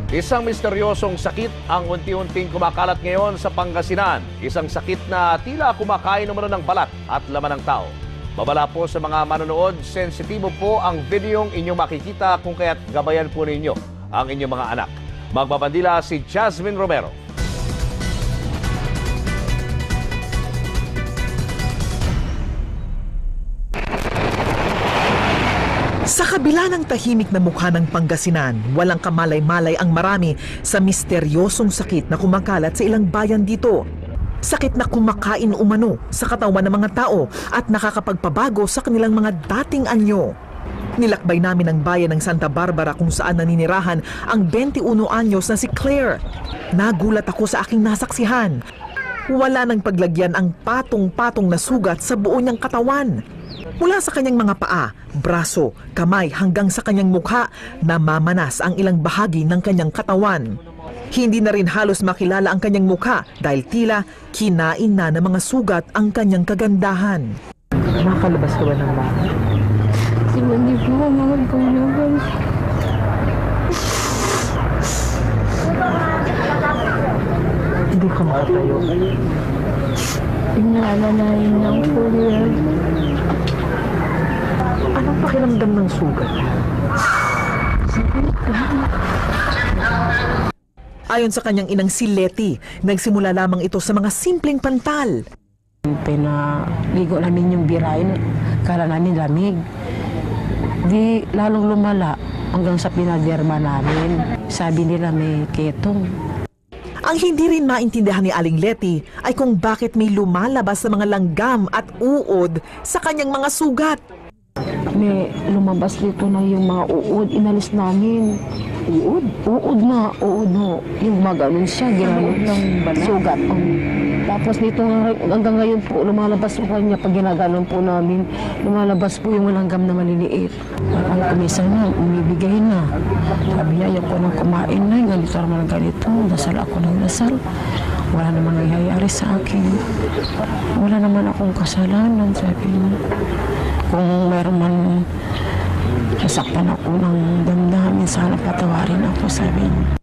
Isang misteryosong sakit ang unti-unting kumakalat ngayon sa Pangasinan. Isang sakit na tila kumakain umano ng balat at laman ng tao. Babala po sa mga manonood, sensitibo po ang videong inyong makikita kung kaya't gabayan po ninyo ang inyong mga anak. Magbabandila si Jasmine Romero. Sa kabila ng tahimik na mukha ng Pangasinan, walang kamalay-malay ang marami sa misteryosong sakit na kumakalat sa ilang bayan dito. Sakit na kumakain umano sa katawan ng mga tao at nakakapagpabago sa kanilang mga dating anyo. Nilakbay namin ang bayan ng Santa Barbara kung saan naninirahan ang 21 anyos na si Claire. Nagulat ako sa aking nasaksihan. Wala nang paglagyan ang patong-patong na sugat sa buo niyang katawan. Mula sa kanyang mga paa, braso, kamay hanggang sa kanyang mukha, namamanas ang ilang bahagi ng kanyang katawan. Hindi na rin halos makilala ang kanyang mukha dahil tila kinain na ng mga sugat ang kanyang kagandahan. Makalabas ka ba ng bahay? Hindi po ako magpalabas. Hindi ka makatayo. Inalalayan lang po yan. Anong pakiramdam ng sugat? Ayon sa kanyang inang si Letty, nagsimula lamang ito sa mga simpleng pantal. Pinaligo namin yung birain, kala namin lamig. Di lalong lumala hanggang sa pinaderma namin. Sabi nila may ketong. Ang hindi rin maintindihan ni Aling Letty ay kung bakit may lumalabas sa mga langgam at uod sa kanyang mga sugat. May lumabas dito na yung mga uod, inalis namin. Uod? Uod na, uod no. Yung maganon siya, ginanong ng sugat. Tapos dito hanggang ngayon po, lumalabas po kanya pag ginaganon po namin. Lumalabas po yung langgam na maliliit. Ang kumisan na, umibigay na. Sabi niya, ayaw ko nang kumain na, ganito naman ganito. Dasal ako ng dasal. Wala naman nangyayari sa akin. Wala naman akong kasalanan, sabi niya. Kung meron man nasaktan ako ng damdamin, sana patawarin ako, sabi niya.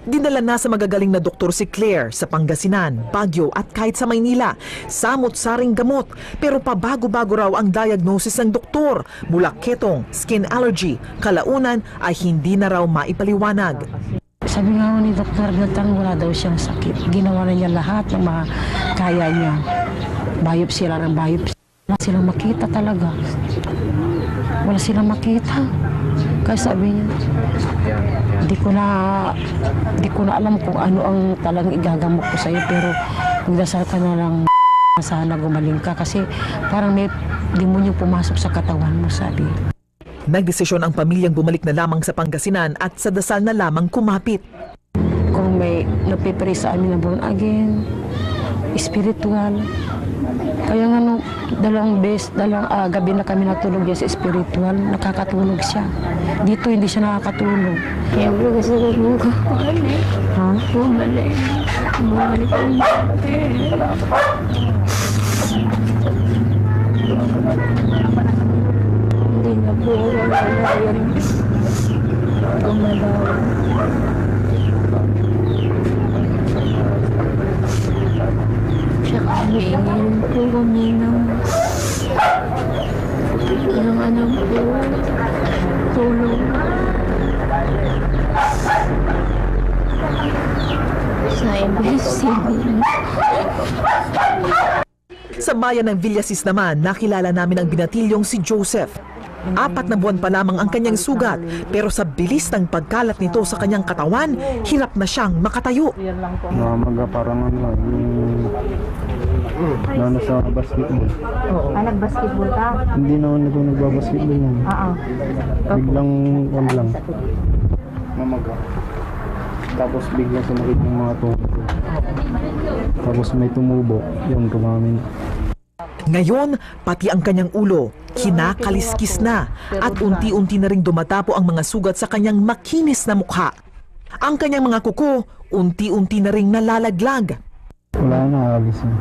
Dinala na sa magagaling na doktor si Claire sa Pangasinan, Baguio at kahit sa Maynila. Samot-saring gamot, pero pabago-bago raw ang diagnosis ng doktor. Mula ketong, skin allergy, kalaunan ay hindi na raw maipaliwanag. Sabi nga ni Dr. Gatang, wala daw siyang sakit. Ginawa na niya lahat ng mga kaya niya. Biopsy lang ang biopsy. Wala silang makita talaga. Wala silang makita. Kaya sabi niya, di ko na alam kung ano ang talagang igagamot ko sa'yo, pero magdasal ka na lang, sana gumaling ka kasi parang may demonyo pumasok sa katawan mo, sabi. Nagdesisyon ang pamilyang bumalik na lamang sa Pangasinan at sa dasal na lamang kumapit. Kung may napipray sa amin na born again, spiritual. Kaya nga nung dalawang gabi na kami natulog sa spiritual, nakakatulog siya. Dito hindi siya nakakatulog. Kaya po gusto ko po bumalik. Ha? Bumalik. Bumalik po. Hindi na po ako lalayan. Gumalaw. Tsaka hingin po kami ng anak po. Tulong. Sa investigation. Sa bayan ng Villasis naman, nakilala namin ang binatilyong si Joseph. 4 na buwan pa lamang ang kanyang sugat, pero sa bilis ng pagkalat nito sa kanyang katawan, hirap na siyang makatayo. Namaga parang ano, yung nasa basketball. Nag-basketball ka? Hindi naman ako nagbabasketball yan. Biglang lang. Mamaga. Tapos biglang sumakit yung mga tuhod ko. Tapos may tumubo, yung gumamin. Ngayon, pati ang kanyang ulo, kinakaliskis na at unti-unti na ring dumatapo ang mga sugat sa kanyang makinis na mukha. Ang kanyang mga kuko, unti-unti na ring nalalaglag. Wala na, aalis na.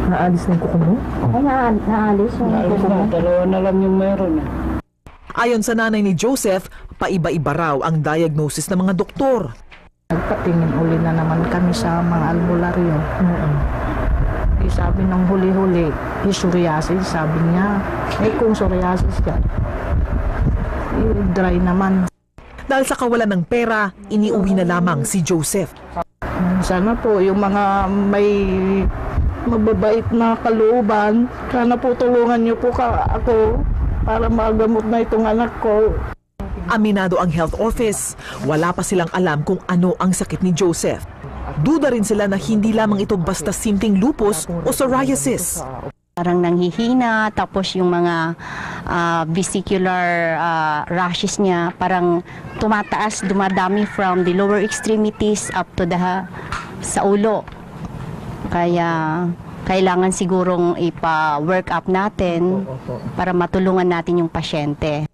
Naalis ng kuko mo? Ay, naalis yung kuko mo. Dalawa na lang yung meron. Ayon sa nanay ni Joseph, paiba-iba raw ang diagnosis ng mga doktor. Nagpatingin uli na naman kami sa mga albularyo. Sabi nung huli-huli, yung psoriasis, sabi niya, kung psoriasis ka, dry naman. Dahil sa kawalan ng pera, iniuwi na lamang si Joseph. Sana po yung mga may mababait na kalooban, sana po tulungan niyo po ako para magamot na itong anak ko. Aminado ang health office, wala pa silang alam kung ano ang sakit ni Joseph. Duda rin sila na hindi lamang ito basta simpleng lupus o psoriasis. Parang nanghihina, tapos yung mga vesicular rashes niya parang tumataas, dumadami from the lower extremities up to sa ulo. Kaya kailangan sigurong ipa-work up natin para matulungan natin yung pasyente.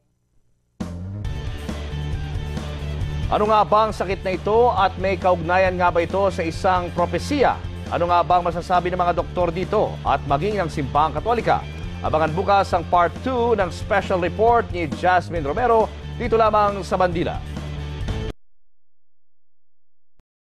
Ano nga ba ang sakit na ito at may kaugnayan nga ba ito sa isang propesiya? Ano nga ba ang masasabi ng mga doktor dito at maging ng Simbahang Katolika? Abangan bukas ang part 2 ng special report ni Jasmine Romero dito lamang sa Bandila.